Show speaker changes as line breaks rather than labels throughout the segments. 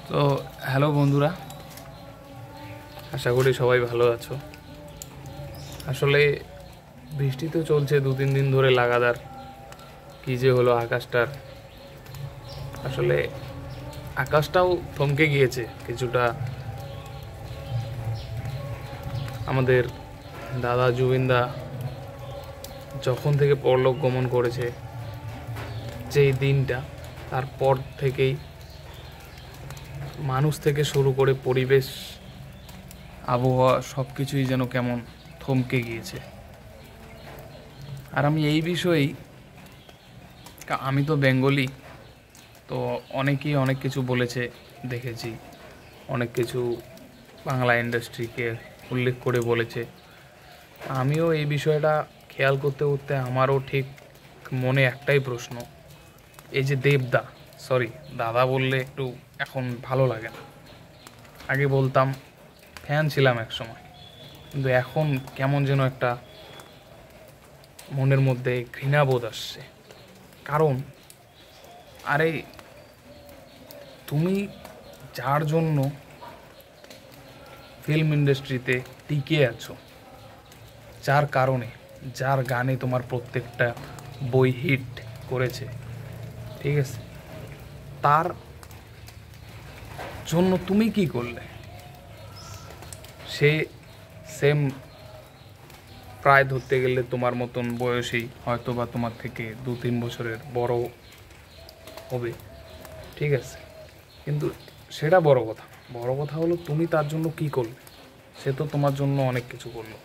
তো হ্যালো বন্ধুরা, আশা করি সবাই ভালো আছো। আসলে বৃষ্টি তো চলছে 2-3 দিন ধরে লাগাতার। কী যে হলো আকাশটার, আসলে আকাশটাও থমকে গিয়েছে কিছুটা। আমাদের দাদা জুবিনদা যখন থেকে পরলোক গমন করেছে, যেই দিনটা, তারপর থেকেই মানুষ থেকে শুরু করে পরিবেশ, আবহাওয়া সব কিছুই যেন কেমন থমকে গিয়েছে। আর আমি এই বিষয়েই, আমি তো বেঙ্গলি, তো অনেকেই অনেক কিছু বলেছে, দেখেছি অনেক কিছু বাংলা ইন্ডাস্ট্রিকে উল্লেখ করে বলেছে। আমিও এই বিষয়টা খেয়াল করতে করতে আমারও ঠিক মনে একটাই প্রশ্ন, এই যে দেবদা, সরি দাদা বললে একটু এখন ভালো লাগে না, আগে বলতাম, ফ্যান ছিলাম এক সময়, কিন্তু এখন কেমন যেন একটা মনের মধ্যে ঘৃণাবোধ আসছে। কারণ আরে তুমি যার জন্য ফিল্ম ইন্ডাস্ট্রিতে টিকে আছো, যার কারণে, যার গানে তোমার প্রত্যেকটা বই হিট করেছে, ঠিক আছে, তার জন্য তুমি কি করলে? সে সেম প্রায় ধরতে গেলে তোমার মতন বয়সী, হয়তো বা তোমার থেকে 2-3 বছরের বড় হবে, ঠিক আছে, কিন্তু সেটা বড় কথা। বড় কথা হলো তুমি তার জন্য কি করলে। সে তো তোমার জন্য অনেক কিছু করলো,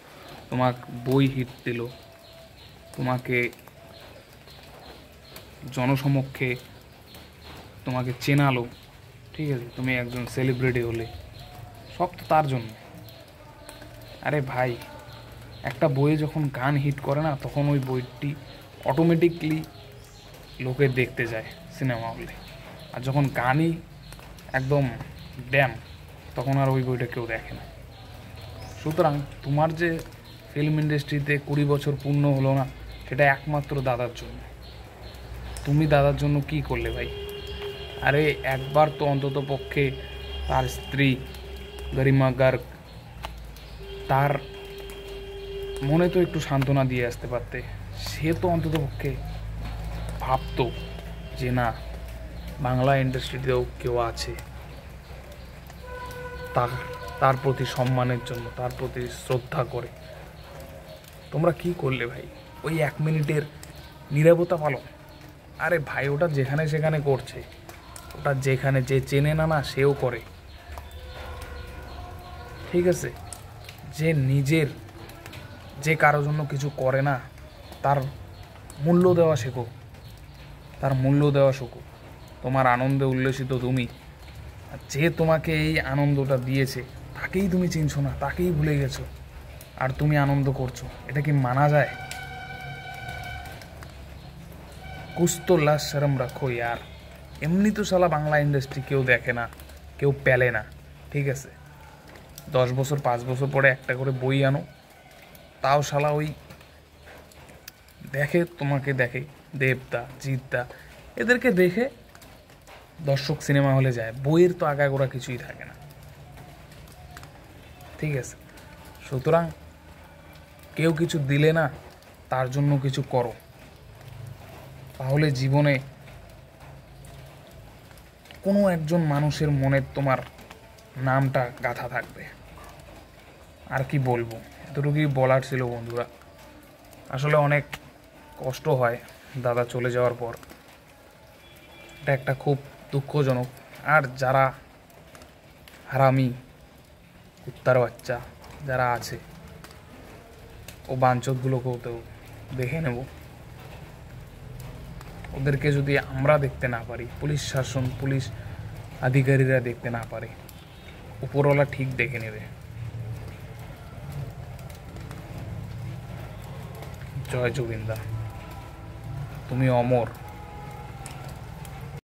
তোমাকে বই হিট দিল, তোমাকে জনসমক্ষে তোমাকে চেনালো, ঠিক আছে, তুমি একজন সেলিব্রিটি হলে, সব তো তার জন্য। আরে ভাই, একটা বইয়ে যখন গান হিট করে না, তখন ওই বইটি অটোমেটিকলি লোকে দেখতে যায় সিনেমা হলে। আর যখন গানই একদম ড্যাম, তখন আর ওই বইটা কেউ দেখে না। সুতরাং তোমার যে ফিল্ম ইন্ডাস্ট্রিতে 20 বছর পূর্ণ হলো না, সেটা একমাত্র দাদার জন্য। তুমি দাদার জন্য কি করলে ভাই? আরে একবার তো অন্তত পক্ষে তার স্ত্রী গরিমা গার্গ, তার মনে তো একটু সান্ত্বনা দিয়ে আসতে পারতে। সে তো অন্তত পক্ষে ভাবতো যে না, বাংলা ইন্ডাস্ট্রিতেও কেউ আছে, তার প্রতি সম্মানের জন্য, তার প্রতি শ্রদ্ধা করে। তোমরা কি করলে ভাই? ওই 1 মিনিটের নীরবতা পালন, আরে ভাই ওটা যেখানে সেখানে করছে, ওটা যেখানে যে চেনে না, সেও করে, ঠিক আছে। যে নিজের, যে কারো জন্য কিছু করে না, তার মূল্য দেওয়া শেখো, তার মূল্য দেওয়া শেখো। তোমার আনন্দে উল্লসিত তুমি, আর যে তোমাকে এই আনন্দটা দিয়েছে তাকেই তুমি চিনছো না, তাকেই ভুলে গেছো, আর তুমি আনন্দ করছো। এটা কি মানা যায়? কুছ তো লাজ শরম রাখো ইয়ার। এমনি তো শালা বাংলা ইন্ডাস্ট্রি কেউ দেখে না, কেউ পেলে না, ঠিক আছে। 10 বছর 5 বছর পরে একটা করে বই আনো, তাও শালা ওই দেখে, তোমাকে দেখে দেবদা, জিতদা, এদেরকে দেখে দর্শক সিনেমা হলে যায়। বইয়ের তো আগাগোড়া কিছুই থাকে না, ঠিক আছে। সুতরাং কেউ কিছু দিলে না, তার জন্য কিছু করো, তাহলে জীবনে কোনো একজন মানুষের মনে তোমার নামটা গাঁথা থাকবে। আর কি বলবো, এতটুকুই বলার ছিল বন্ধুরা। আসলে অনেক কষ্ট হয় দাদা চলে যাওয়ার পর, এটা একটা খুব দুঃখজনক। আর যারা হারামি কুত্তার বাচ্চা যারা আছে, ও বাঞ্চতগুলোকেও তো দেখে নেব। ওদেরকে যদি আমরা দেখতে না পারি, পুলিশ শাসন, পুলিশ আধিকারীরা দেখতে না পারে, উপরওয়ালা ঠিক দেখে নেবে। জয় জুবিনদা, তুমি অমর।